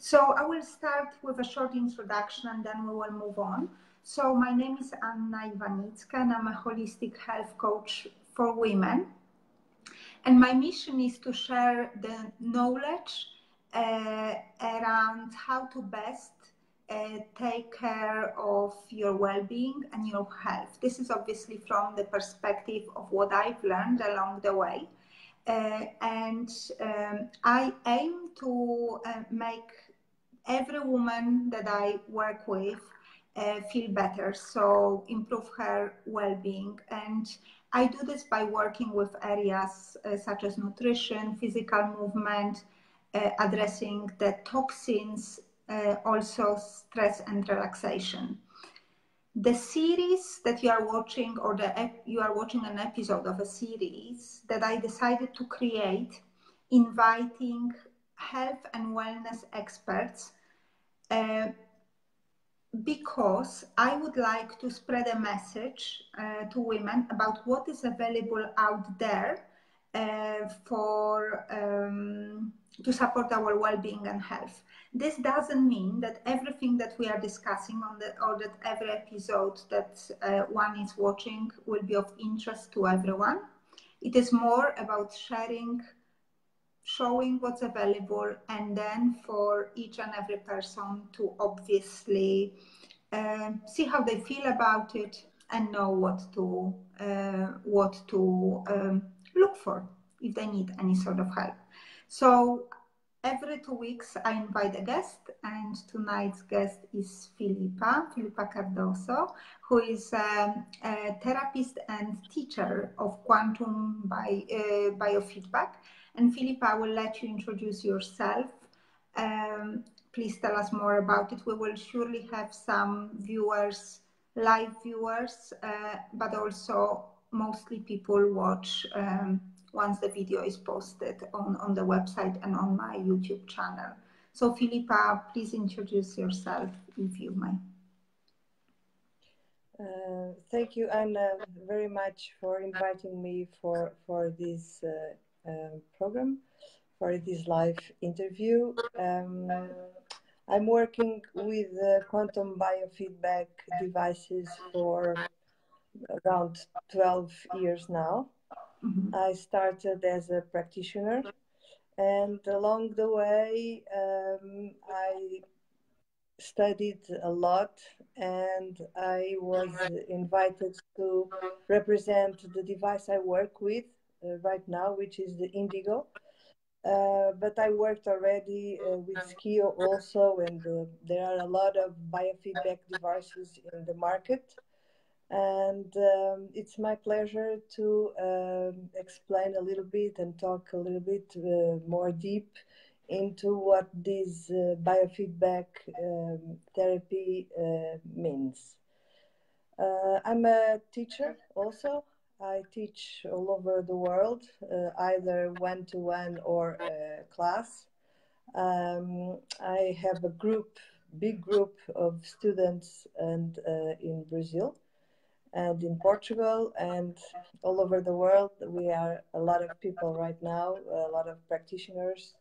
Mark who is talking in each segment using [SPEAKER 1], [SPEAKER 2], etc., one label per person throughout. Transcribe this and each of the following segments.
[SPEAKER 1] So I will start with a short introduction and then we will move on. So my name is Ania and I'm a holistic health coach for women. And my mission is to share the knowledge around how to best take care of your well-being and your health. This is obviously from the perspective of what I've learned along the way. I aim to make every woman that I work with feel better, so improve her well-being. And I do this by working with areas such as nutrition, physical movement, addressing the toxins, also stress and relaxation. The series that you are watching, or you are watching an episode of a series that I decided to create, inviting health and wellness experts, because I would like to spread a message to women about what is available out there to support our well-being and health. This doesn't mean that everything that we are discussing or that every episode that one is watching will be of interest to everyone. It is more about sharing, showing what's available, and then for each and every person to obviously see how they feel about it and know what to look for if they need any sort of help. So every 2 weeks I invite a guest, and tonight's guest is Filipa Cardoso, who is a therapist and teacher of quantum biofeedback. And Filipa, I will let you introduce yourself. Please tell us more about it. We will surely have some viewers, live viewers, but also mostly people watch once the video is posted on the website and on my YouTube channel. So Filipa, please introduce yourself if you may.
[SPEAKER 2] Thank you, Anna, very much for inviting me for this program, for this live interview. I'm working with quantum biofeedback devices for around 12 years now. Mm-hmm. I started as a practitioner, and along the way I studied a lot, and I was invited to represent the device I work with right now, which is the Indigo. But I worked already with Skio also, and there are a lot of biofeedback devices in the market. And it's my pleasure to explain a little bit and talk a little bit more deep into what this biofeedback therapy means. I'm a teacher also. I teach all over the world, either one-to-one or class. I have a big group of students, and in Brazil and in Portugal and all over the world. We are a lot of people right now, a lot of practitioners,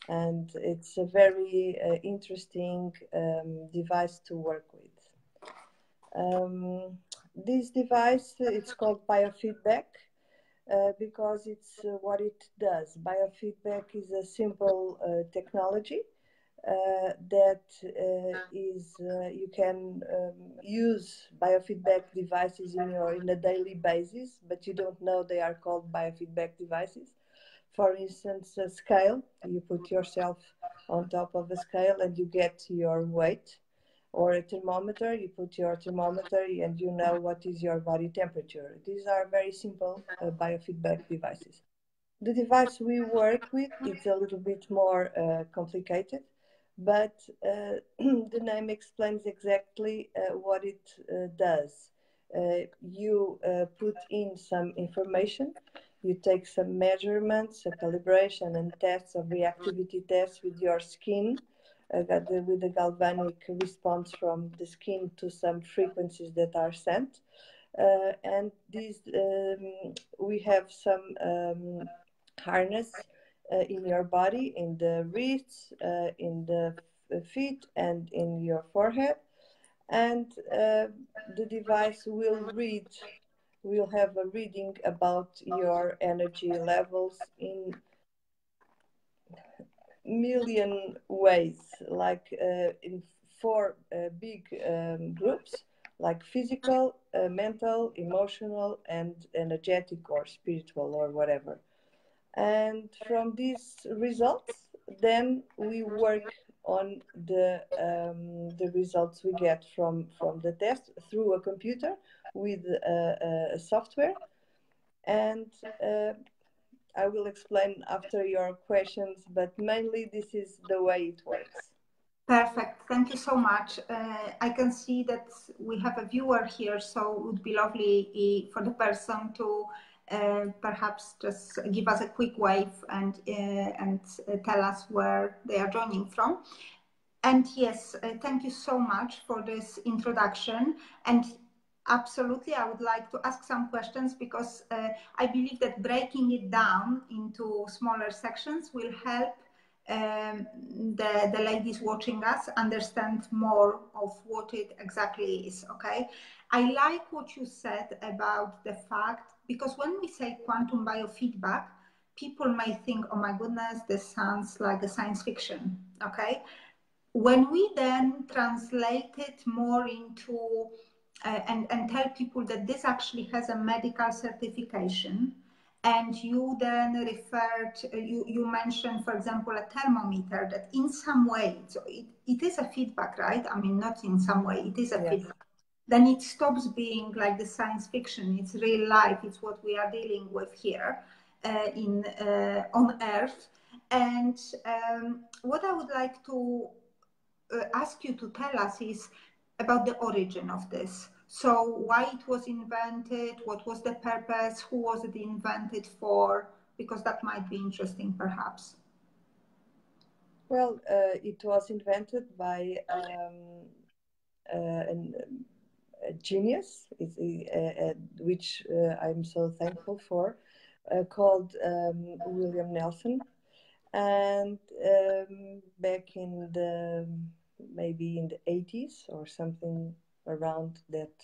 [SPEAKER 2] and it's a very interesting device to work with. This device, it's called biofeedback because it's what it does. Biofeedback is a simple technology that you can use biofeedback devices in a daily basis, but you don't know they are called biofeedback devices. For instance, a scale, you put yourself on top of a scale and you get your weight, or a thermometer, you put your thermometer and you know what is your body temperature. These are very simple biofeedback devices. The device we work with is a little bit more complicated, but the name explains exactly what it does. You put in some information, you take some measurements, a calibration and tests of reactivity tests with your skin, with the galvanic response from the skin to some frequencies that are sent. And these, we have some harness in your body, in the wrists, in the feet and in your forehead. And the device will have a reading about your energy levels in million ways, like in four big groups, like physical, mental, emotional, and energetic or spiritual or whatever. And from these results, then we work on the results we get from the test through a computer with a software. And I will explain after your questions, but mainly this is the way it works.
[SPEAKER 1] Perfect. Thank you so much. I can see that we have a viewer here, so it would be lovely for the person to perhaps just give us a quick wave and tell us where they are joining from. And yes, thank you so much for this introduction. And absolutely, I would like to ask some questions because I believe that breaking it down into smaller sections will help the ladies watching us understand more of what it exactly is. Okay, I like what you said about the fact, because when we say quantum biofeedback, people might think, oh my goodness, this sounds like a science fiction. Okay, when we then translate it more into and tell people that this actually has a medical certification, and you then referred, you mentioned, for example, a thermometer that in some way, so it is a feedback, right? I mean, not in some way, it is a feedback. Then it stops being like the science fiction. It's real life. It's what we are dealing with here on Earth. And what I would like to ask you to tell us is about the origin of this. So why it was invented, what was the purpose, who was it invented for, because that might be interesting perhaps.
[SPEAKER 2] Well, it was invented by a genius, which I'm so thankful for, called William Nelson. And back in maybe in the 80s or something around that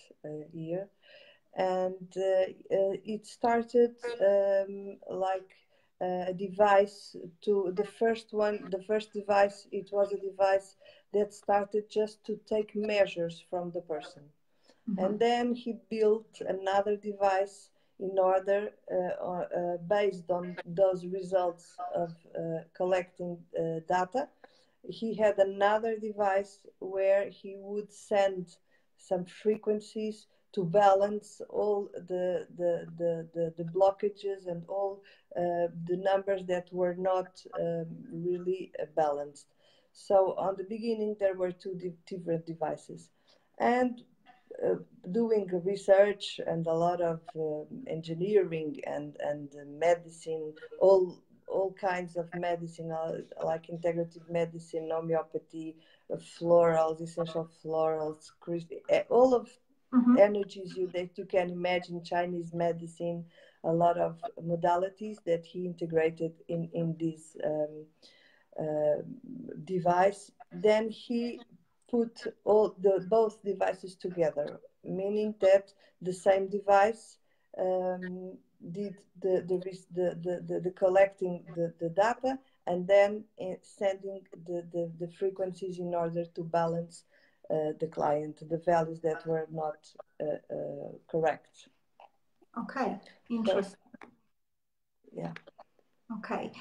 [SPEAKER 2] year. And it started like a device the first device, it was a device that started just to take measures from the person. Mm-hmm. And then he built another device in order, based on those results of collecting data. He had another device where he would send some frequencies to balance all the blockages and all the numbers that were not really balanced. So on the beginning, there were two different devices. And doing research and a lot of engineering and medicine, all kinds of medicine, like integrative medicine, homeopathy, florals, essential florals, all of energies that you can imagine, Chinese medicine, a lot of modalities that he integrated in this device. Then he put both devices together, meaning that the same device did the collecting the data and then sending the frequencies in order to balance the client, the values that were not correct.
[SPEAKER 1] Okay, interesting.
[SPEAKER 2] So, yeah.
[SPEAKER 1] Okay,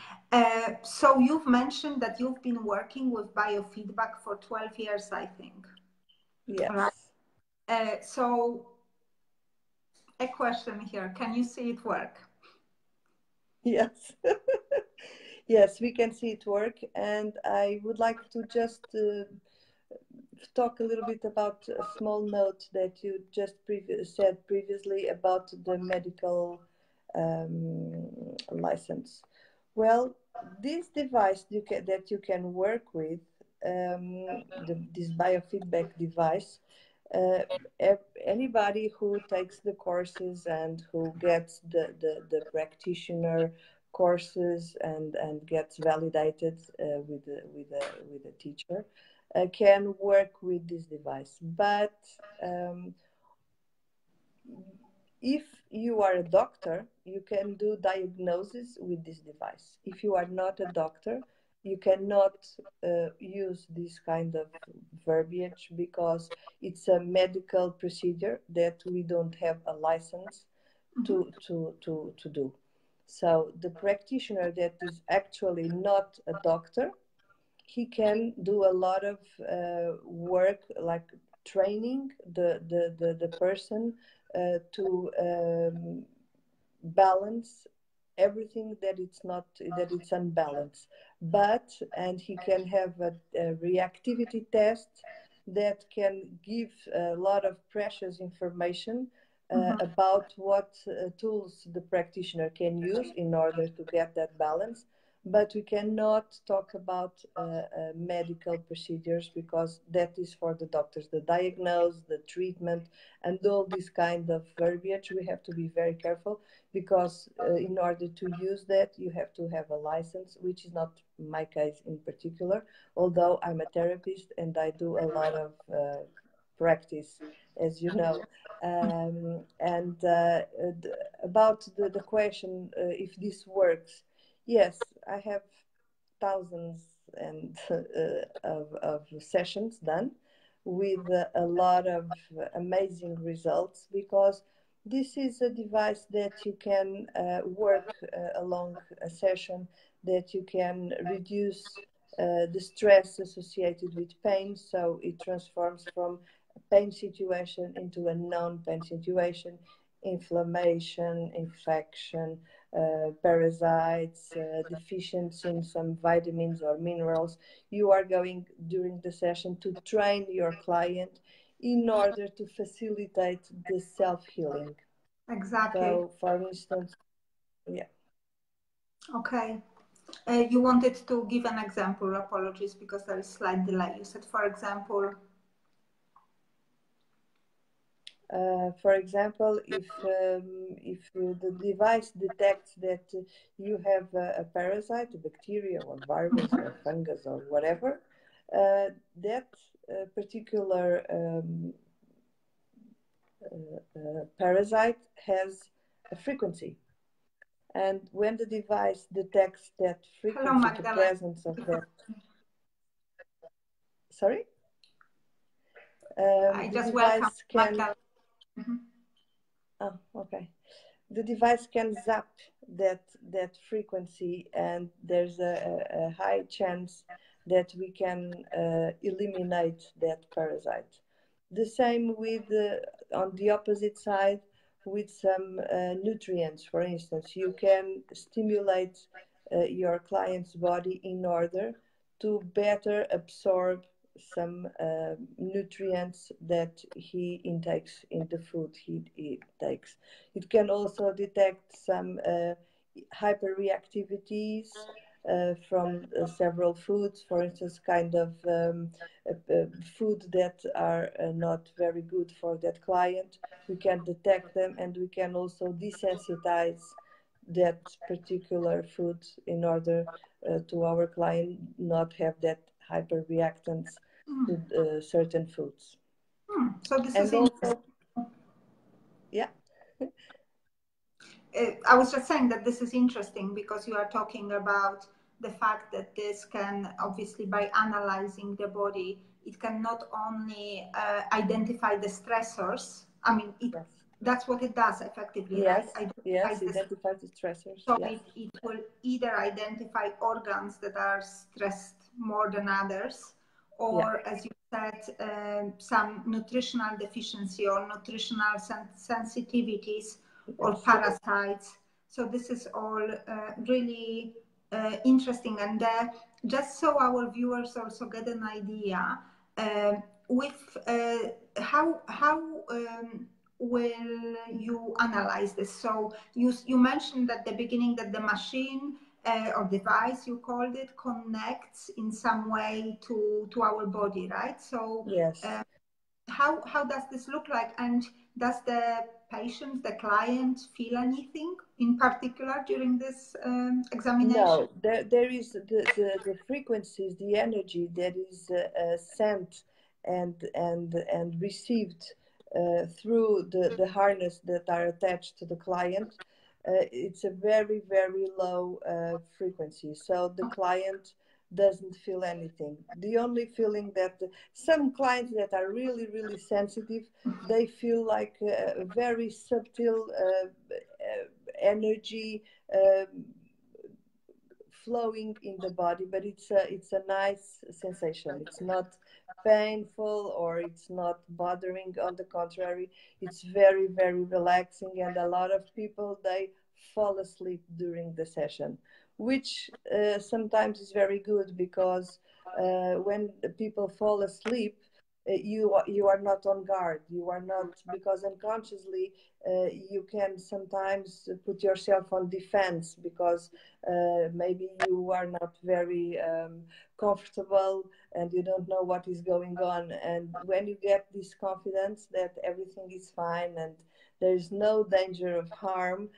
[SPEAKER 1] so you've mentioned that you've been working with biofeedback for 12 years, I think.
[SPEAKER 2] Yes.
[SPEAKER 1] Right? So a question here, can you see it work?
[SPEAKER 2] Yes. Yes, we can see it work. And I would like to just talk a little bit about a small note that you just said previously about the medical license. Well, this device that you can work with, this biofeedback device, anybody who takes the courses and who gets the practitioner courses and gets validated with a teacher, can work with this device. But if you are a doctor, you can do diagnosis with this device. If you are not a doctor, you cannot use this kind of verbiage because it's a medical procedure that we don't have a license to do. So the practitioner that is actually not a doctor, he can do a lot of work, like training the person to balance everything that it's unbalanced. And he can have a reactivity test that can give a lot of precious information about what tools the practitioner can use in order to get that balance. But we cannot talk about medical procedures because that is for the doctors. The diagnose, the treatment, and all this kind of verbiage, we have to be very careful because in order to use that, you have to have a license, which is not my case in particular, although I'm a therapist and I do a lot of practice, as you know. About the question if this works, yes, I have thousands and of sessions done with a lot of amazing results because this is a device that you can work along a session, that you can reduce the stress associated with pain, so it transforms from a pain situation into a non-pain situation, inflammation, infection, parasites, deficiency in some vitamins or minerals. You are going during the session to train your client in order to facilitate the self-healing.
[SPEAKER 1] Exactly.
[SPEAKER 2] So, for instance, yeah.
[SPEAKER 1] Okay. You wanted to give an example, apologies, because there is slight delay. You said, for example...
[SPEAKER 2] For example, if the device detects that you have a parasite, a bacteria or virus or fungus or whatever, that particular parasite has a frequency. And when the device detects that frequency, the presence of that... Sorry?
[SPEAKER 1] I just welcome Magdalena.
[SPEAKER 2] Oh, okay. The device can zap that frequency, and there's a high chance that we can eliminate that parasite. The same with on the opposite side with some nutrients. For instance, you can stimulate your client's body in order to better absorb some nutrients that he intakes in the food he takes. It can also detect some hyperreactivities from several foods, for instance, kind of food that are not very good for that client. We can detect them, and we can also desensitize that particular food in order to our client not have that hyperreactance to certain foods.
[SPEAKER 1] So this is also,
[SPEAKER 2] yeah.
[SPEAKER 1] I was just saying that this is interesting because you are talking about the fact that this can, obviously, by analyzing the body, it can not only identify the stressors. I mean, that's what it does effectively, right?
[SPEAKER 2] Yes, identify the stressors.
[SPEAKER 1] So it will either identify organs that are stressed more than others, or, as you said, some nutritional deficiency or nutritional sensitivities or parasites. So this is all really interesting. And just so our viewers also get an idea, with how will you analyze this? So you mentioned at the beginning that the machine or device, you called it, connects in some way to our body, right? So
[SPEAKER 2] yes.
[SPEAKER 1] How does this look like? And does the patient, the client, feel anything in particular during this examination?
[SPEAKER 2] No, there is the frequencies, the energy that is sent and received through the harness that are attached to the client. It's a very, very low frequency. So the client doesn't feel anything. The only feeling that some clients that are really, really sensitive, they feel like a very subtle energy flowing in the body, but it's a nice sensation. It's not painful or it's not bothering. On the contrary, it's very, very relaxing, and a lot of people, they fall asleep during the session, which sometimes is very good, because when the people fall asleep, you are not on guard. You are not, because unconsciously you can sometimes put yourself on defense, because maybe you are not very comfortable and you don't know what is going on. And when you get this confidence that everything is fine and there is no danger of harm,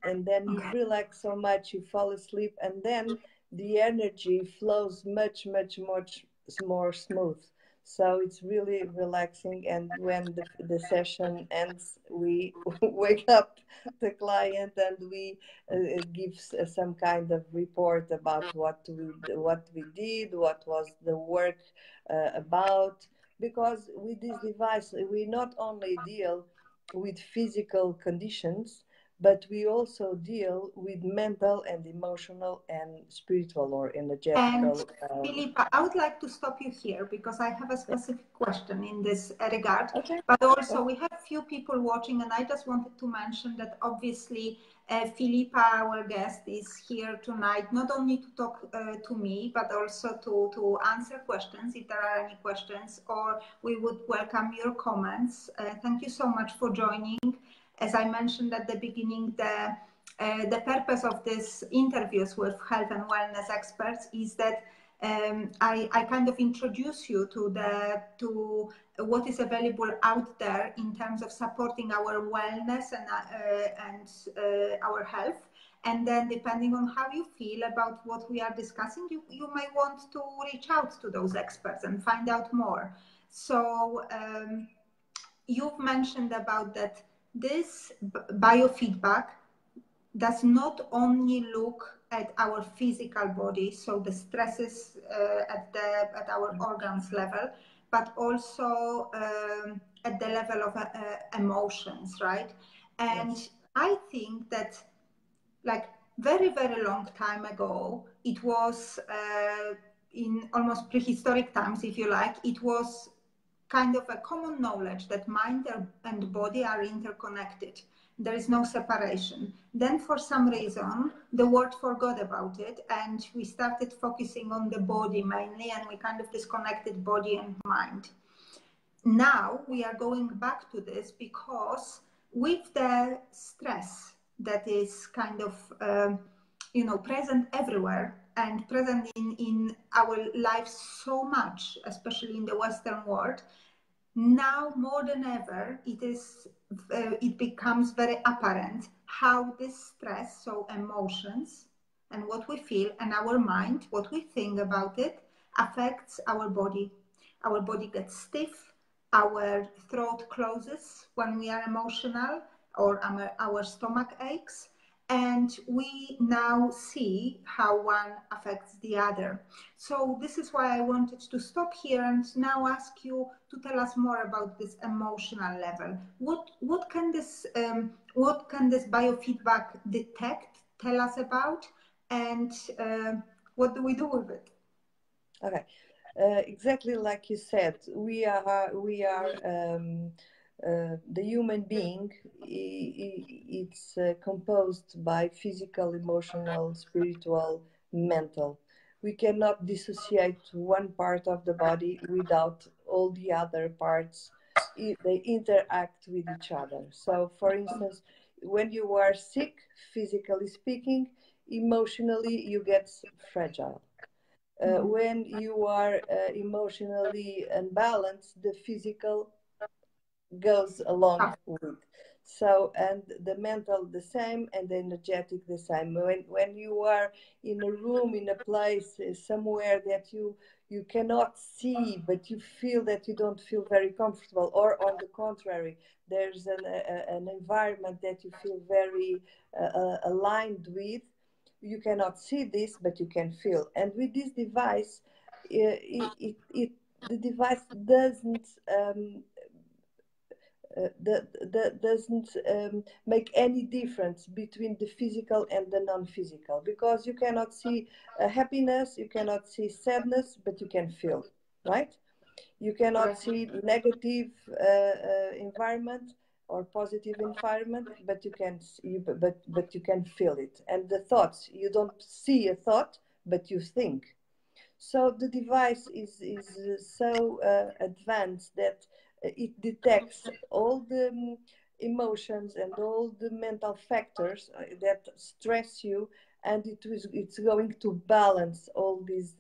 [SPEAKER 2] and then you relax so much, you fall asleep, and then the energy flows much, much, much more smooth. So it's really relaxing. And when the session ends, we wake up the client and we give some kind of report about what we did, what was the work about. Because with this device, we not only deal with physical conditions, but we also deal with mental and emotional and spiritual or
[SPEAKER 1] And
[SPEAKER 2] energetical.
[SPEAKER 1] Filipa, I would like to stop you here because I have a specific question in this regard.
[SPEAKER 2] Okay.
[SPEAKER 1] But also, we have few people watching, and I just wanted to mention that obviously Filipa, our guest, is here tonight not only to talk to me, but also to answer questions if there are any questions, or we would welcome your comments. Thank you so much for joining. As I mentioned at the beginning, the purpose of these interviews with health and wellness experts is that I kind of introduce you to what is available out there in terms of supporting our wellness and our health. And then depending on how you feel about what we are discussing, you may want to reach out to those experts and find out more. So you've mentioned about that this biofeedback does not only look at our physical body, so the stresses at our organs level, but also at the level of emotions, right? And
[SPEAKER 2] Yes.
[SPEAKER 1] I think that, like, very, very long time ago, it was in almost prehistoric times, if you like, it was kind of a common knowledge that mind and body are interconnected. There is no separation. Then for some reason, the world forgot about it and we started focusing on the body mainly, and we kind of disconnected body and mind. Now we are going back to this because with the stress that is kind of, present everywhere and present in our lives so much, especially in the Western world, now more than ever, it becomes very apparent how this stress, so emotions and what we feel, and our mind, what we think about it, affects our body. Our body gets stiff, our throat closes when we are emotional, or our stomach aches. And we now see how one affects the other. So this is why I wanted to stop here and now ask you to tell us more about this emotional level. What can this biofeedback detect? Tell us about, and what do we do with it?
[SPEAKER 2] Okay. Exactly like you said, we are the human being. It's composed by physical, emotional, spiritual, mental. We cannot dissociate one part of the body without all the other parts. They interact with each other. So, for instance, when you are sick, physically speaking, emotionally you get fragile. When you are emotionally unbalanced, the physical goes along with. So, and the mental the same, and the energetic the same. When you are in a room, in a place, somewhere that you cannot see, but you feel that you don't feel very comfortable, or on the contrary, there's an environment that you feel very aligned with. You cannot see this, but you can feel. And with this device, the device doesn't make any difference between the physical and the non-physical, because you cannot see happiness, you cannot see sadness, but you can feel, right? You cannot see negative environment or positive environment, but you can but you can feel it. And the thoughts, you don't see a thought, but you think. So the device is so advanced that it detects all the emotions and all the mental factors that stress you, and it's going to balance all these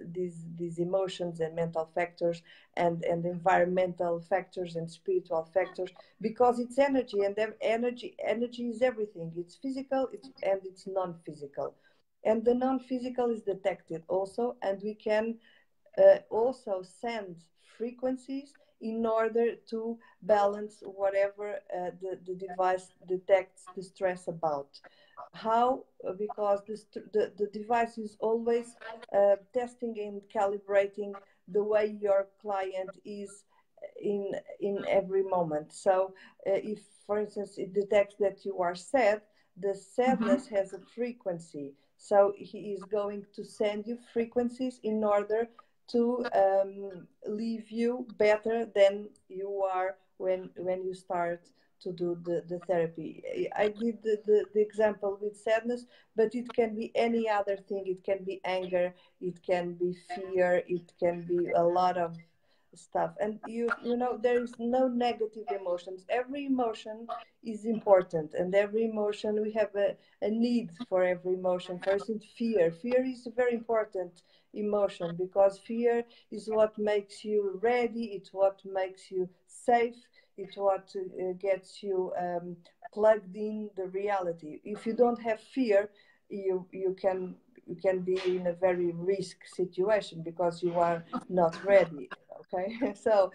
[SPEAKER 2] emotions and mental factors, and environmental factors and spiritual factors, because it's energy, and energy is everything. It's physical, and it's non-physical, and the non-physical is detected also, and we can also send frequencies in order to balance whatever the device detects the stress about. How? Because the device is always testing and calibrating the way your client is in every moment. So if, for instance, it detects that you are sad, the sadness has a frequency. So he is going to send you frequencies in order to leave you better than you are when you start to do the therapy. I did the example with sadness, but it can be any other thing. It can be anger, it can be fear, it can be a lot of stuff. And you know, there is no negative emotions. Every emotion is important, and every emotion, we have a need for every emotion. For instance, fear is a very important emotion, because fear is what makes you ready, it's what makes you safe, it's what gets you plugged in the reality. If you don't have fear, you can be in a very risk situation, because you are not ready. Okay. So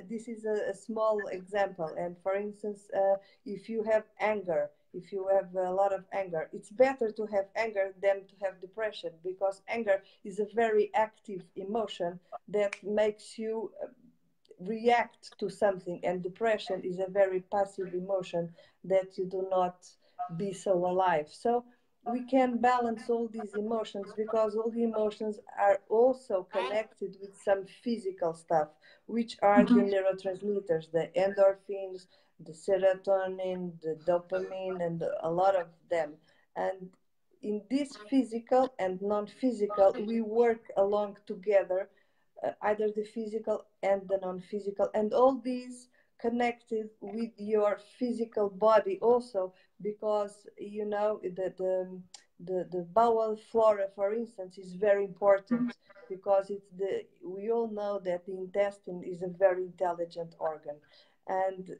[SPEAKER 2] this is a small example. And for instance, if you have anger, if you have a lot of anger, it's better to have anger than to have depression, because anger is a very active emotion that makes you react to something, and depression is a very passive emotion that you do not be so alive. So we can balance all these emotions, because all the emotions are also connected with some physical stuff, which are the neurotransmitters, the endorphins, the serotonin, the dopamine, and a lot of them. And in this physical and non-physical, we work along together, either the physical and the non-physical, and all these connected with your physical body also, because you know the bowel flora, for instance, is very important, because we all know that the intestine is a very intelligent organ, and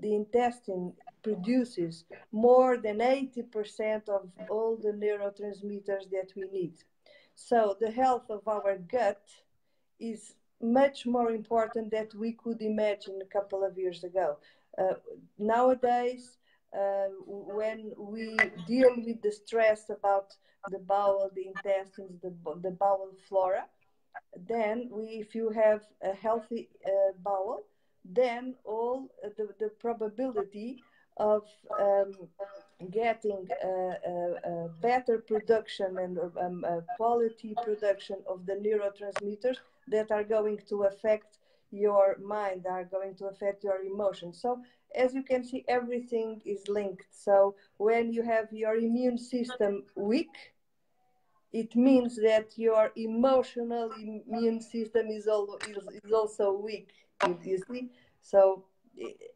[SPEAKER 2] the intestine produces more than 80% of all the neurotransmitters that we need. So the health of our gut is much more important than we could imagine a couple of years ago. Uh, Nowadays, when we deal with the stress about the bowel, the intestines, the bowel flora, then if you have a healthy bowel, then all the probability of getting a better production and quality production of the neurotransmitters that are going to affect your mind, are going to affect your emotions. So as you can see, everything is linked. So when you have your immune system weak, it means that your emotional immune system is also weak. You see? So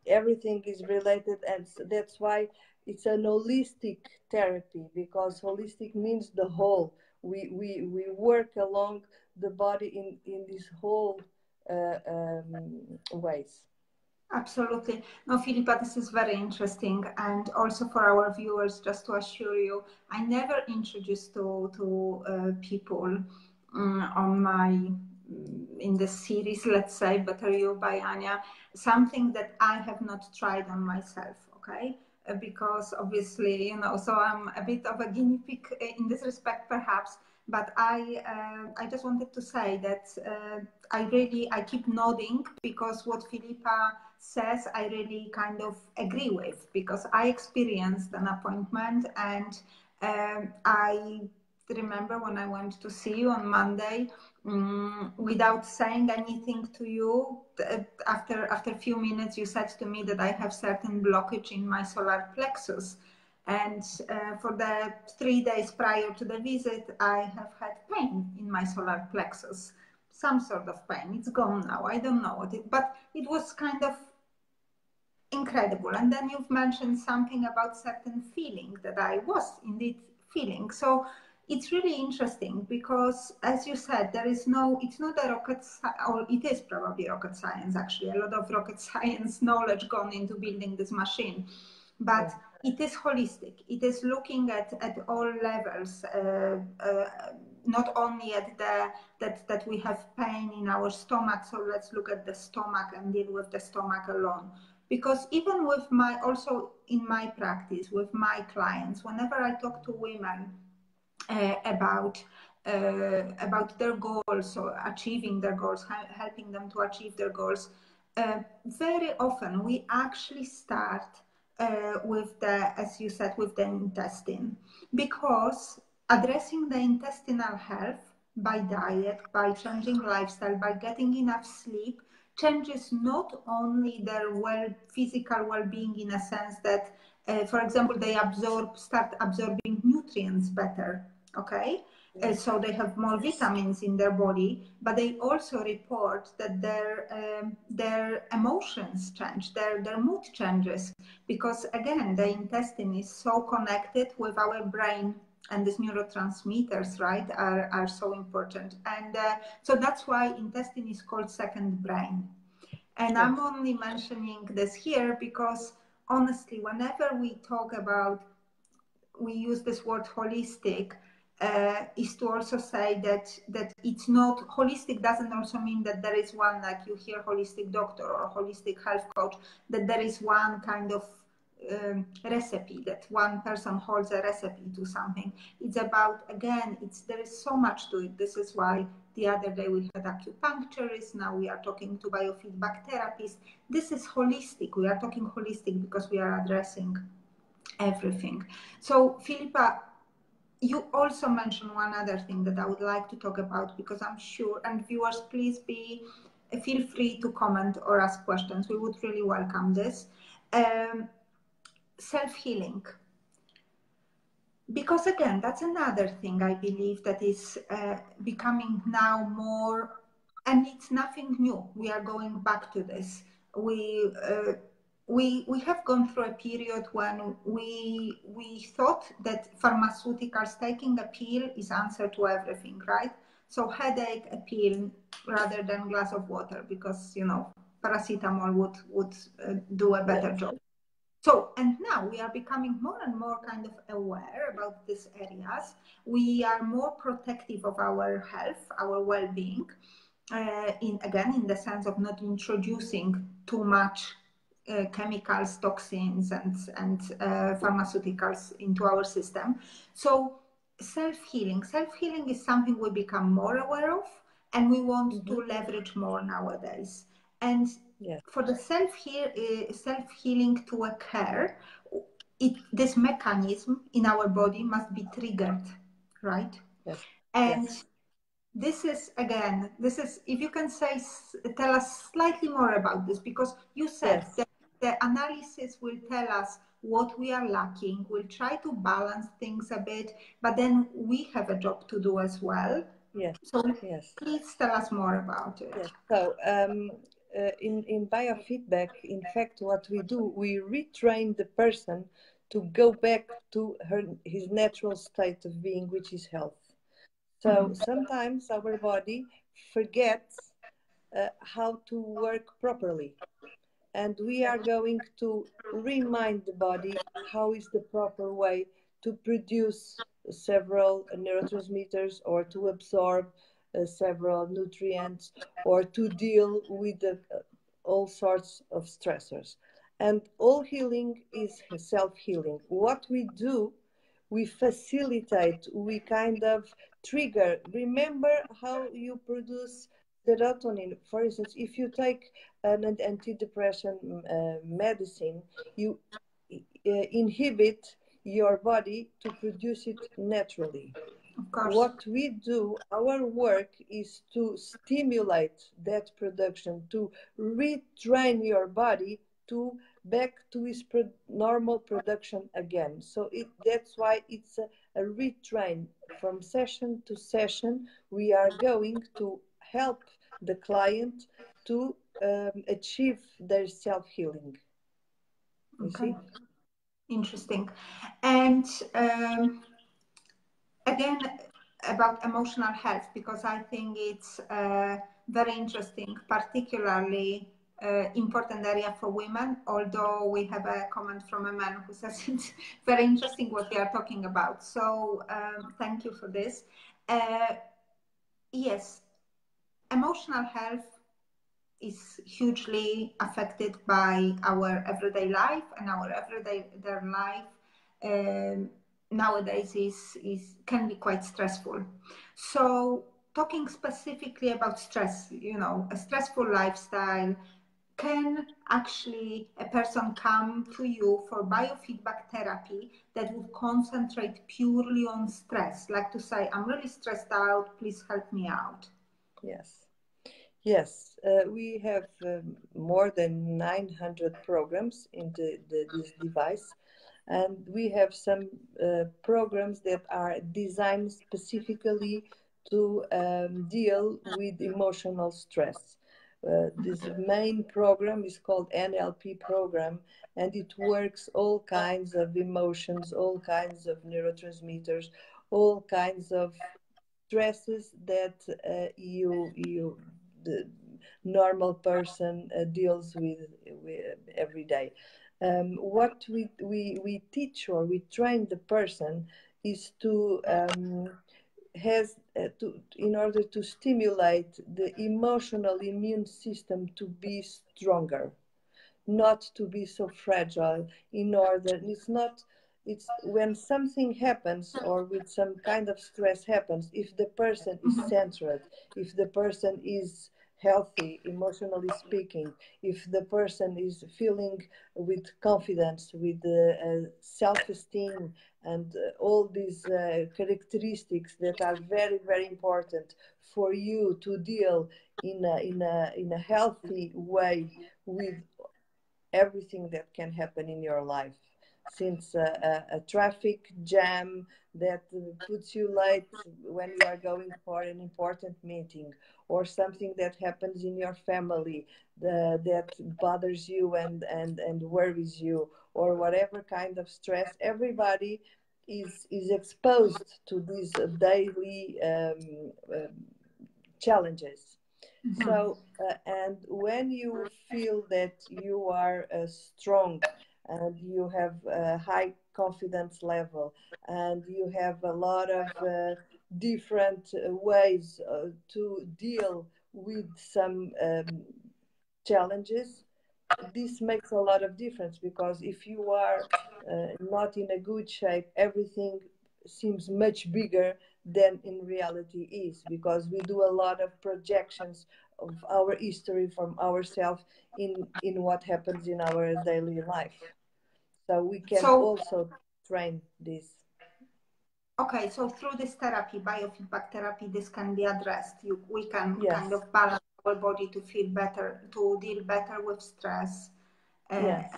[SPEAKER 2] everything is related, and so that's why it's an holistic therapy, because holistic means the whole. We work along the body in this whole ways.
[SPEAKER 1] Absolutely. No, Filipa, this is very interesting. And also for our viewers, just to assure you, I never introduced to people on my, in the series, let's say, Better You by Ania, something that I have not tried on myself, okay? Because obviously, you know, so I'm a bit of a guinea pig in this respect, perhaps. But I just wanted to say that I keep nodding because what Filipa says, I really kind of agree with, because I experienced an appointment, and I remember when I went to see you on Monday, without saying anything to you, after a few minutes, you said to me that I have certain blockage in my solar plexus. And for the 3 days prior to the visit, I have had pain in my solar plexus, some sort of pain. It's gone now. I don't know what it, but it was kind of incredible. And then you've mentioned something about certain feeling that I was indeed feeling. So it's really interesting because, as you said, there is no, it's not a rocket, or it is probably rocket science actually, a lot of rocket science knowledge gone into building this machine. But it is holistic. It is looking at all levels, not only at the that we have pain in our stomach. So let's look at the stomach and deal with the stomach alone. Because even with my, also in my practice with my clients, whenever I talk to women about their goals or achieving their goals, helping them to achieve their goals, very often we actually start with the, as you said, with the intestine, because addressing the intestinal health by diet, by changing lifestyle, by getting enough sleep, changes not only their physical well-being in a sense that, for example, they start absorbing nutrients better, okay? So they have more vitamins in their body, but they also report that their emotions change, their mood changes, because again, the intestine is so connected with our brain, and these neurotransmitters, right, are so important. And so that's why intestine is called second brain. And I'm only mentioning this here because honestly, whenever we talk about, we use this word holistic, is to also say that it's not holistic, doesn't also mean that there is one, like you hear holistic doctor or holistic health coach, that there is one kind of recipe, that one person holds a recipe to something. It's about, again, there is so much to it. This is why the other day we had acupuncturists, now we are talking to biofeedback therapists. This is holistic. We are talking holistic because we are addressing everything. So Filipa, you also mentioned one other thing that I would like to talk about, because I'm sure, and viewers, please feel free to comment or ask questions. We would really welcome this. Self-healing. Because again, that's another thing I believe that is becoming now more, and it's nothing new. We are going back to this. We have gone through a period when we thought that pharmaceuticals, taking a pill is answer to everything, right? So headache, a pill rather than glass of water, because you know paracetamol would do a better job. So, and now we are becoming more and more kind of aware about these areas. We are more protective of our health, our well-being, in the sense of not introducing too much chemicals, toxins, and pharmaceuticals into our system. So self-healing is something we become more aware of, and we want to leverage more nowadays. And for the self-healing to occur, this mechanism in our body must be triggered, right?
[SPEAKER 2] Yes.
[SPEAKER 1] And this is, if you can tell us slightly more about this, because you said that the analysis will tell us what we are lacking. We'll try to balance things a bit, but then we have a job to do as well.
[SPEAKER 2] Yes.
[SPEAKER 1] So please tell us more about it.
[SPEAKER 2] Yes. So in biofeedback, in fact, what we do, we retrain the person to go back to his natural state of being, which is health. So sometimes our body forgets how to work properly. and we are going to remind the body how is the proper way to produce several neurotransmitters, or to absorb several nutrients, or to deal with all sorts of stressors. And all healing is self-healing. What we do, we facilitate, we kind of trigger. Remember how you produce serotonin. For instance, if you take an antidepressant medicine, you inhibit your body to produce it naturally.
[SPEAKER 1] Of course.
[SPEAKER 2] What we do, our work is to stimulate that production, to retrain your body to back to its normal production again. So that's why it's a retrain. From session to session, we are going to help the client to achieve their self-healing. You
[SPEAKER 1] Okay.
[SPEAKER 2] see?
[SPEAKER 1] Interesting. And again, about emotional health, because I think it's very interesting, particularly important area for women, although we have a comment from a man who says it's very interesting what we are talking about. So thank you for this. Yes, emotional health is hugely affected by our everyday life, and our everyday life nowadays can be quite stressful. So talking specifically about stress, a stressful lifestyle, can actually a person come to you for biofeedback therapy that would concentrate purely on stress, like to say, I'm really stressed out, please help me out?
[SPEAKER 2] Yes. Yes, we have more than 900 programs in this device, and we have some programs that are designed specifically to deal with emotional stress. This main program is called NLP program, and it works all kinds of emotions, all kinds of neurotransmitters, all kinds of stresses that the normal person deals with every day. What we teach, or we train the person, is to has to in order to stimulate the emotional immune system to be stronger, not to be so fragile. In order, it's when something happens, or with some kind of stress happens, if the person is centered, if the person is healthy emotionally speaking, if the person is feeling with confidence, with self-esteem, and all these characteristics that are very, very important for you to deal in a healthy way with everything that can happen in your life. Since a traffic jam that puts you late when you are going for an important meeting, or something that happens in your family that bothers you and worries you, or whatever kind of stress, everybody is exposed to these daily challenges. So, and when you feel that you are strong, and you have a high confidence level, and you have a lot of different ways to deal with some challenges, this makes a lot of difference. Because if you are not in a good shape, everything seems much bigger than in reality is, because we do a lot of projections of our history from ourselves in what happens in our daily life. So we can
[SPEAKER 1] So,
[SPEAKER 2] also train this.
[SPEAKER 1] okay, so through this therapy, biofeedback therapy, this can be addressed. We can kind
[SPEAKER 2] Yes.
[SPEAKER 1] of balance our body to feel better, to deal better with stress.
[SPEAKER 2] Yes.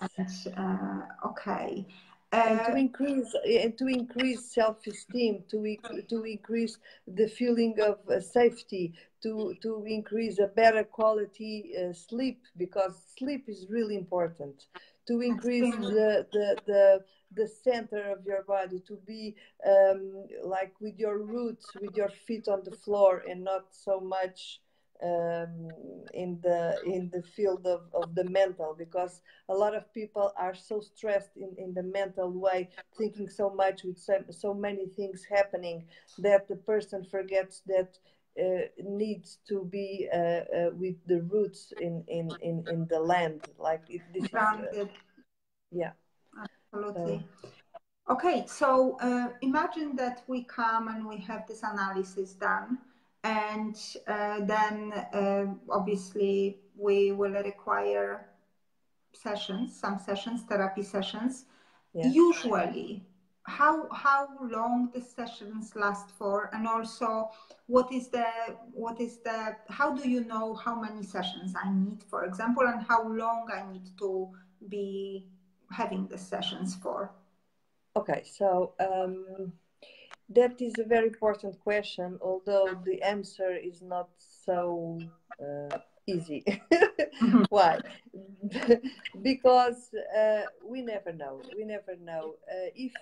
[SPEAKER 1] And okay.
[SPEAKER 2] And to increase self-esteem, to increase the feeling of safety, to increase a better quality sleep, because sleep is really important. To increase the center of your body, to be like with your roots, with your feet on the floor, and not so much in the field of the mental, because a lot of people are so stressed in the mental way, thinking so much with so many things happening, that the person forgets that needs to be with the roots in the land. Like this is
[SPEAKER 1] Grounded.
[SPEAKER 2] yeah.
[SPEAKER 1] Absolutely.
[SPEAKER 2] So
[SPEAKER 1] Okay, so imagine that we come and we have this analysis done, and then obviously we will require sessions, some sessions, therapy sessions.
[SPEAKER 2] yes.
[SPEAKER 1] Usually, how long the sessions last for, and also what is the how do you know how many sessions I need, for example, and how long I need to be having the sessions for?
[SPEAKER 2] Okay, so that is a very important question, although the answer is not so easy. Why? Because we never know. We never know. If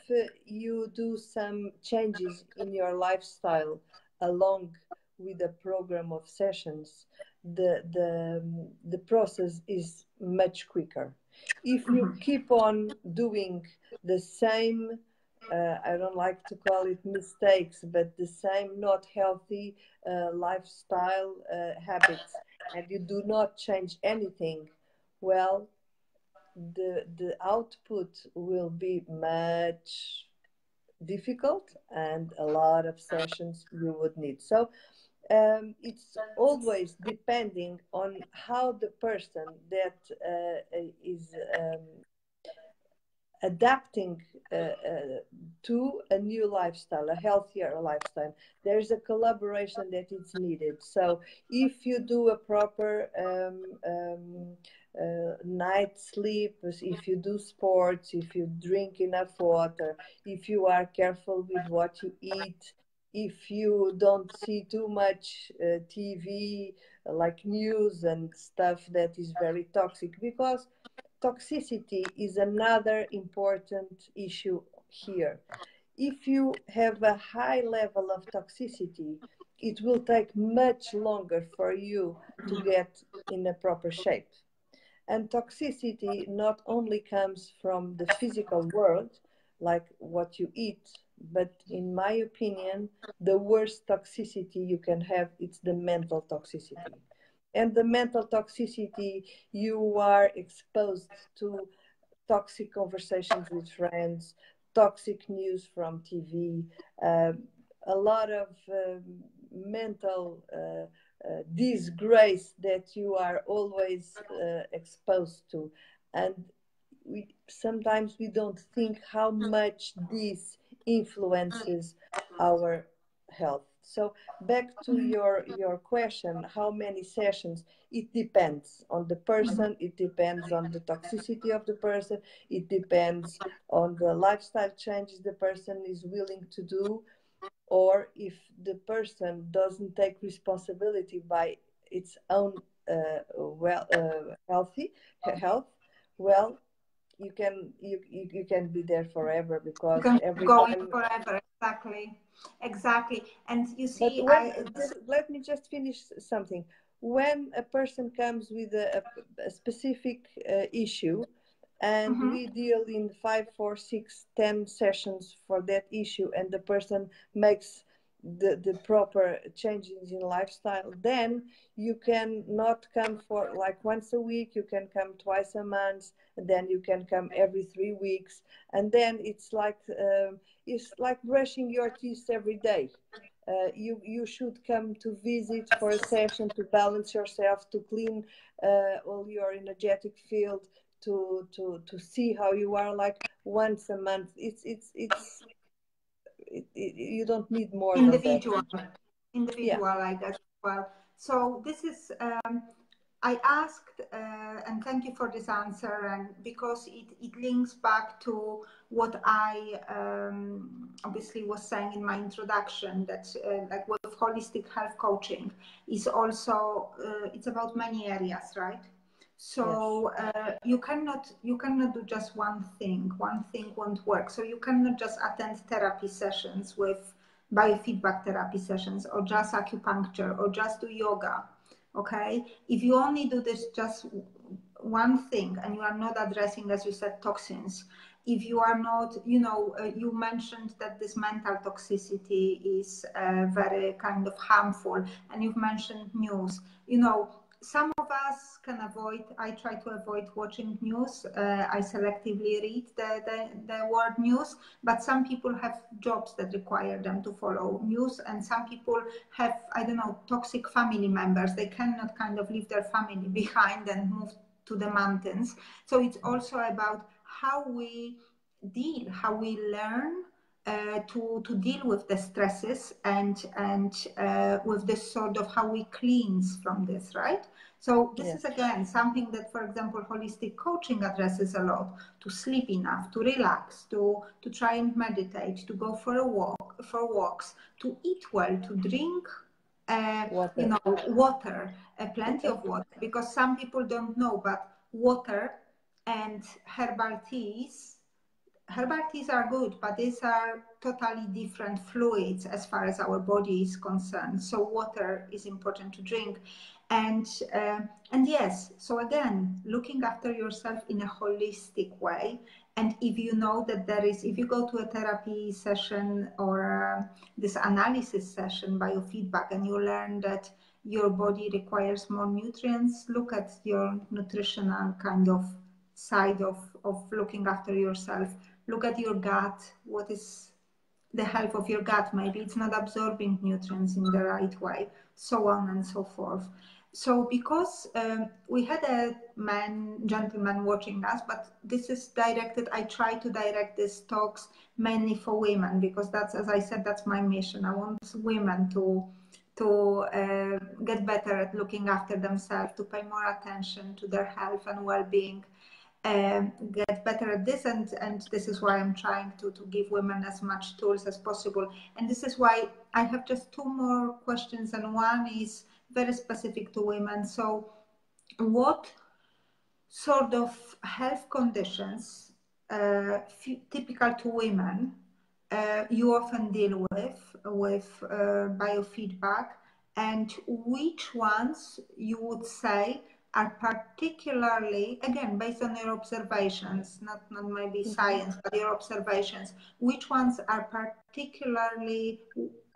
[SPEAKER 2] you do some changes in your lifestyle along with a program of sessions, the process is much quicker. If you keep on doing the same, I don't like to call it mistakes, but the same not healthy lifestyle habits, and you do not change anything, well, the output will be much difficult, and a lot of sessions you would need. So it's always depending on how the person that is adapting to a new lifestyle, a healthier lifestyle. There's a collaboration that is needed. So if you do a proper night sleep, if you do sports, if you drink enough water, if you are careful with what you eat, if you don't see too much TV, like news and stuff that is very toxic, because toxicity is another important issue here. If you have a high level of toxicity, it will take much longer for you to get in a proper shape. And toxicity not only comes from the physical world, like what you eat, but in my opinion, the worst toxicity you can have, it's the mental toxicity. And the mental toxicity, you are exposed to toxic conversations with friends, toxic news from TV, a lot of mental disgrace that you are always exposed to. And sometimes we don't think how much this influences our health. So back to your question, how many sessions? It depends on the person, it depends on the toxicity of the person, it depends on the lifestyle changes the person is willing to do, or if the person doesn't take responsibility by its own health, well, you can be there forever,
[SPEAKER 1] You
[SPEAKER 2] because
[SPEAKER 1] can
[SPEAKER 2] every
[SPEAKER 1] go in
[SPEAKER 2] time.
[SPEAKER 1] forever. Exactly. And you
[SPEAKER 2] But
[SPEAKER 1] see,
[SPEAKER 2] when let me just finish something. When a person comes with a specific issue, and
[SPEAKER 1] Mhm.
[SPEAKER 2] we deal in 5, 4, 6, 10 sessions for that issue, and the person makes the proper changes in lifestyle, then you can not come for like once a week, you can come twice a month, and then you can come every 3 weeks, and then it's like brushing your teeth every day. You should come to visit for a session to balance yourself, to clean all your energetic field, to see how you are, like once a month. You don't need more than that.
[SPEAKER 1] individual,
[SPEAKER 2] Yeah.
[SPEAKER 1] I guess, as well. So this is, I asked, and thank you for this answer, and because it links back to what I obviously was saying in my introduction, that like with holistic health coaching is also, it's about many areas, right? So you cannot do just one thing. One thing won't work. So you cannot just attend therapy sessions with biofeedback therapy sessions, or just acupuncture, or just do yoga. Okay, if you only do this just one thing and you are not addressing, as you said, toxins, if you are not, you mentioned that this mental toxicity is very kind of harmful, and you've mentioned news. Some of us can avoid. I try to avoid watching news. I selectively read the word news, but some people have jobs that require them to follow news, and some people have, I don't know, toxic family members. They cannot kind of leave their family behind and move to the mountains. So it's also about how we how we learn to deal with the stresses and with this sort of how we cleanse from this, right? So this is again something that, for example, holistic coaching addresses a lot: to sleep enough, to relax, to try and meditate, to go for walks, to eat well, to drink water, plenty of water, because some people don't know, but water and herbal teas are good, but these are totally different fluids as far as our body is concerned. So water is important to drink. And yes, so again, looking after yourself in a holistic way. And if you know that if you go to a therapy session or this analysis session, biofeedback, and you learn that your body requires more nutrients, look at your nutritional kind of side of looking after yourself. Look at your gut. What is the health of your gut? Maybe it's not absorbing nutrients in the right way, so on and so forth. So because we had a gentleman watching us, but this is directed, I try to direct these talks mainly for women, because that's, as I said, that's my mission. I want women to get better at looking after themselves, to pay more attention to their health and well-being, get better at this, and this is why I'm trying to give women as much tools as possible. And this is why I have just two more questions, and one is very specific to women. So what sort of health conditions typical to women you often deal with biofeedback, and which ones you would say are particularly, again, based on your observations, not maybe science, but your observations, which ones are particularly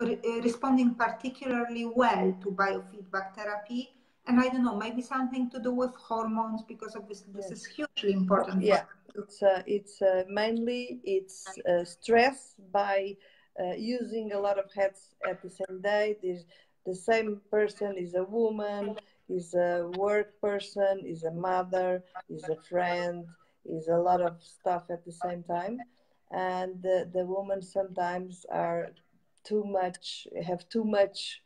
[SPEAKER 1] responding particularly well to biofeedback therapy? And I don't know, maybe something to do with hormones, because obviously this is hugely important.
[SPEAKER 2] Yeah, it's mainly stress by using a lot of hats at the same day. The same person is a woman, is a work person, is a mother, is a friend, is a lot of stuff at the same time, and the women sometimes are have too much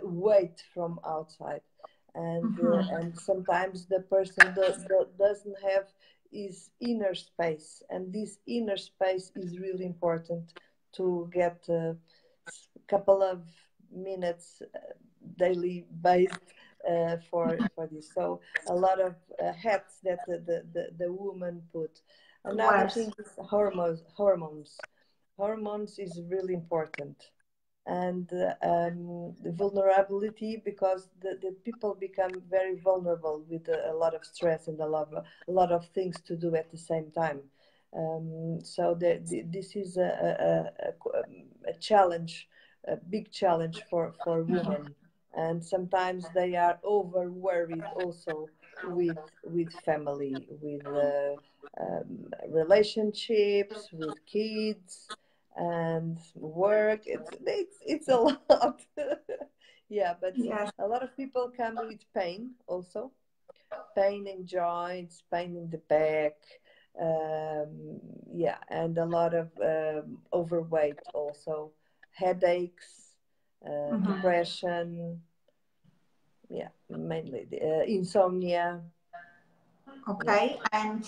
[SPEAKER 2] weight from outside, and sometimes the person doesn't have his inner space, and this inner space is really important to get a couple of minutes daily based for this. So a lot of hats that the woman put. Another thing is hormones is really important, and the vulnerability, because the people become very vulnerable with a lot of stress and a lot of things to do at the same time. So this is a challenge, a big challenge for women, and sometimes they are over worried also with family, with relationships, with kids and work. It's a lot. Yeah, but
[SPEAKER 1] Yes.
[SPEAKER 2] a lot of people come with pain also, pain in joints, pain in the back, yeah, and a lot of overweight also, headaches, depression, yeah, mainly insomnia.
[SPEAKER 1] Okay, and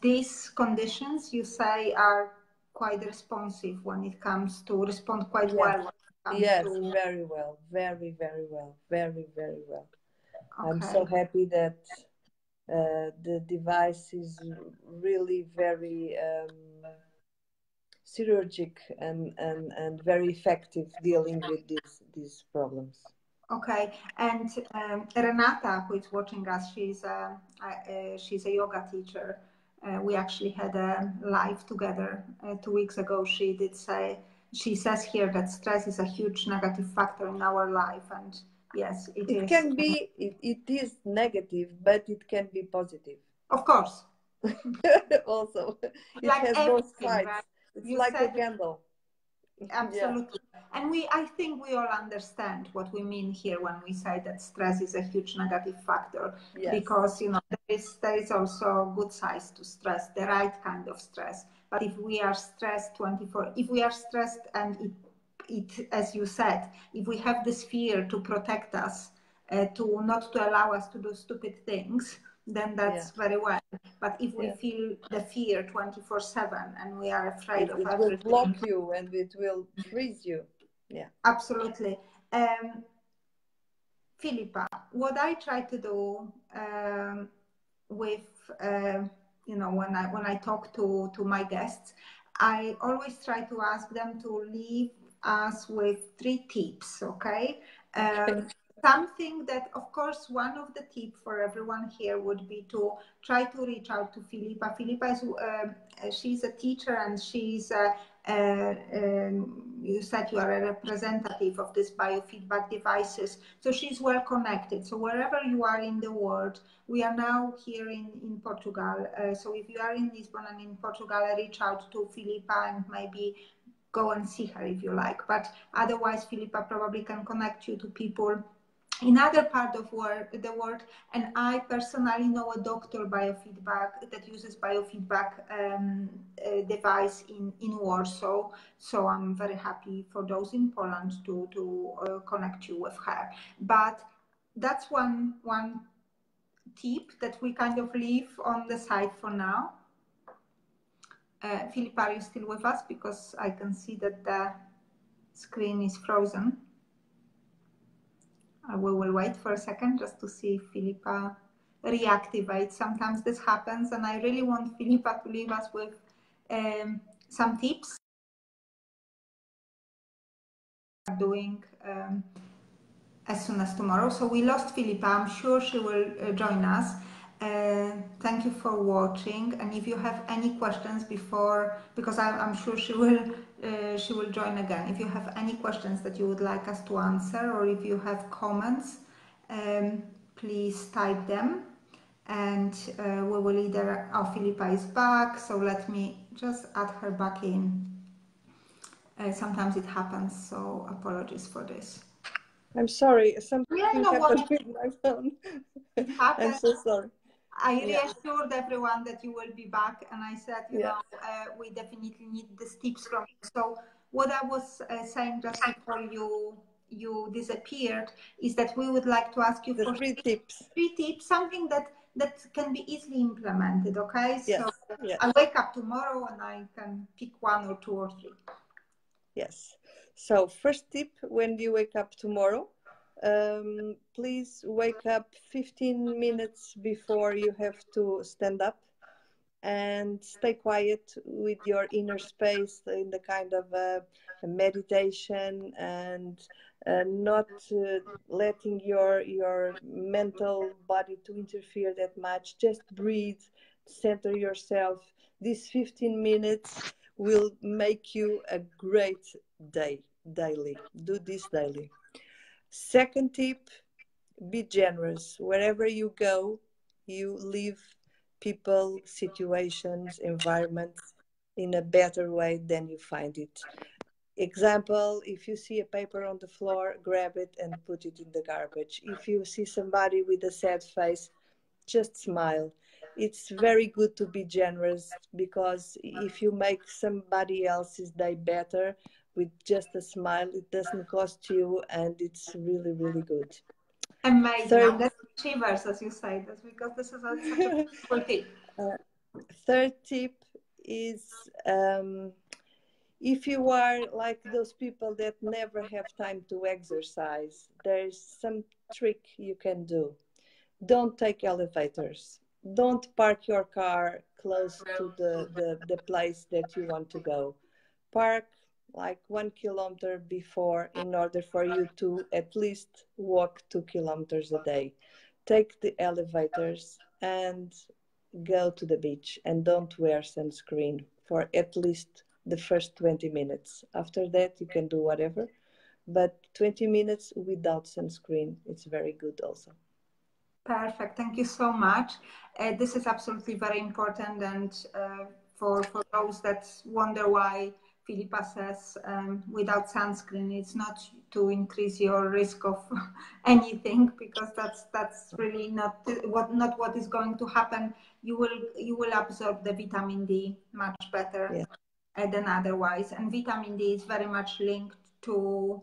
[SPEAKER 1] these conditions you say are quite responsive when it comes to respond quite well when it comes
[SPEAKER 2] Yes,
[SPEAKER 1] to.
[SPEAKER 2] very well, very well, very well. I'm
[SPEAKER 1] Okay.
[SPEAKER 2] so happy that the device is really very chirurgic and very effective dealing with these problems.
[SPEAKER 1] Okay, and Renata, who is watching us, she's a yoga teacher. We actually had a live together 2 weeks ago. She says here that stress is a huge negative factor in our life, and yes, it is.
[SPEAKER 2] Can be, it is negative, but it can be positive.
[SPEAKER 1] Of course.
[SPEAKER 2] Also, it
[SPEAKER 1] like
[SPEAKER 2] has both sides.
[SPEAKER 1] Right?
[SPEAKER 2] It's like a candle.
[SPEAKER 1] Absolutely. Yeah. And I think we all understand what we mean here when we say that stress is a huge negative factor. Yes. Because, you know, there is also good sides to stress, the right kind of stress. But if we are stressed if we are stressed and it, as you said, if we have this fear to protect us, to not to allow us to do stupid things, then that's very well. But if we feel the fear 24/7 and we are afraid of everything,
[SPEAKER 2] it will block you and it will freeze you. Yeah,
[SPEAKER 1] absolutely. Filipa, what I try to do with you know, when I talk to my guests, I always try to ask them to leave us with 3 tips. Okay. Something that, of course, one of the tips for everyone here would be to try to reach out to Filipa. Filipa is she's a teacher, and she's you said you are a representative of these biofeedback devices, so she's well connected. So wherever you are in the world, we are now here in Portugal. So if you are in Lisbon and in Portugal, reach out to Filipa and maybe go and see her if you like. But otherwise, Filipa probably can connect you to people in other part of the world. And I personally know a doctor biofeedback that uses biofeedback device in Warsaw. So I'm very happy for those in Poland to connect you with her. But that's one tip that we kind of leave on the side for now. Filipa, are you still with us? Because I can see that the screen is frozen. We will wait for a second just to see if Filipa reactivates. Sometimes this happens, and I really want Filipa to leave us with some tips. Doing as soon as tomorrow. So we lost Filipa. I'm sure she will join us. Thank you for watching. And if you have any questions because I'm sure she will join again. If you have any questions that you would like us to answer, or if you have comments, please type them. And we will either, Filipa is back. So let me just add her back in. Sometimes it happens, so apologies for this.
[SPEAKER 2] I'm sorry. Something happened with my phone. I'm so sorry.
[SPEAKER 1] I reassured everyone that you will be back, and I said, you know, we definitely need these tips from you. So what I was saying just before you disappeared is that we would like to ask you for
[SPEAKER 2] 3 tips.
[SPEAKER 1] 3 tips, something that can be easily implemented. Okay,
[SPEAKER 2] yes.
[SPEAKER 1] So
[SPEAKER 2] yes.
[SPEAKER 1] I wake up tomorrow and I can pick 1 or 2 or 3.
[SPEAKER 2] Yes. So first tip, when you wake up tomorrow, please wake up 15 minutes before you have to stand up, and stay quiet with your inner space in the kind of a meditation, and not letting your mental body to interfere that much. Just breathe, center yourself. These 15 minutes will make you a great day daily. Do this daily. Second tip, be generous. Wherever you go, you leave people, situations, environments in a better way than you find it. Example, if you see a paper on the floor, grab it and put it in the garbage. If you see somebody with a sad face, just smile. It's very good to be generous, because if you make somebody else's day better with just a smile, it doesn't cost you, and it's really, really good.
[SPEAKER 1] Amazing. That's shivers, as you say. That's because this is such a beautiful tip.
[SPEAKER 2] Third tip is, if you are like those people that never have time to exercise, there's some trick you can do. Don't take elevators. Don't park your car close to the place that you want to go. Park like 1 kilometer before in order for you to at least walk 2 kilometers a day. Take the elevators and go to the beach and don't wear sunscreen for at least the first 20 minutes. After that, you can do whatever, but 20 minutes without sunscreen, it's very good also.
[SPEAKER 1] Perfect. Thank you so much. This is absolutely very important. And for those that wonder why Filipa says without sunscreen, it's not to increase your risk of anything, because that's really not what is going to happen. You will absorb the vitamin D much better.
[SPEAKER 2] Yeah.
[SPEAKER 1] Than otherwise. And vitamin D is very much linked to,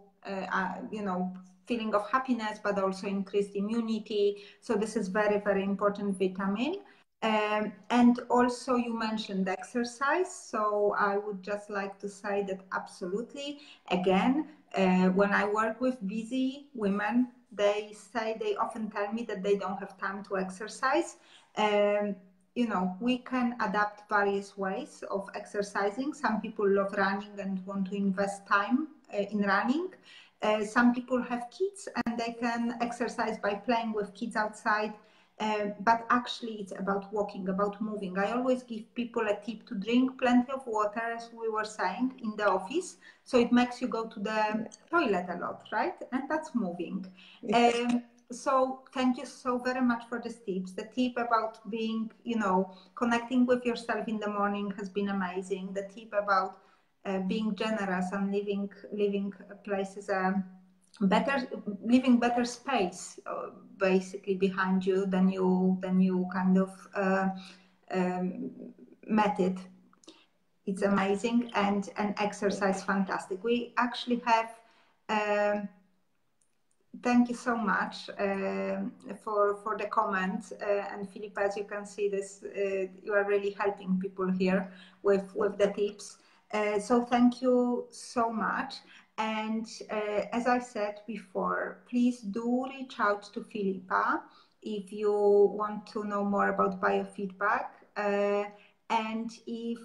[SPEAKER 1] feeling of happiness, but also increased immunity. So this is very, very important vitamin. And also you mentioned exercise. So I would just like to say that absolutely, again, when I work with busy women, they often tell me that they don't have time to exercise. We can adapt various ways of exercising. Some people love running and want to invest time in running. Some people have kids and they can exercise by playing with kids outside. But actually it's about walking, about moving. I always give people a tip to drink plenty of water, as we were saying, in the office. So it makes you go to the toilet a lot, right? And that's moving. So thank you so very much for these tips. The tip about being, connecting with yourself in the morning has been amazing. The tip about being generous and leaving places leaving better space basically behind you than you kind of met it. It's amazing. And exercise, fantastic. We actually have thank you so much for the comments. And Filipa, as you can see, you are really helping people here with the tips. So thank you so much. And as I said before, please do reach out to Filipa if you want to know more about biofeedback. And if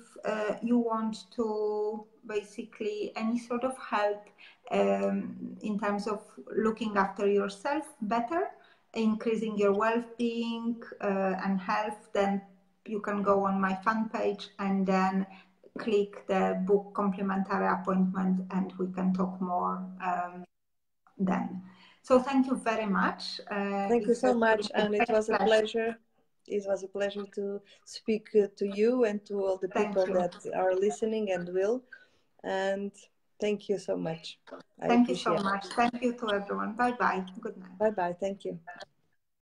[SPEAKER 1] you want to basically any sort of help in terms of looking after yourself better, increasing your well-being and health, then you can go on my fan page and then click the book complimentary appointment and we can talk more then. So thank you very much.
[SPEAKER 2] Thank you so much, and it was a pleasure. It was a pleasure to speak to you and to all the people that are listening and will. And thank you so much.
[SPEAKER 1] Thank you so much. Thank you to everyone. Bye-bye. Good night.
[SPEAKER 2] Bye-bye. Thank you.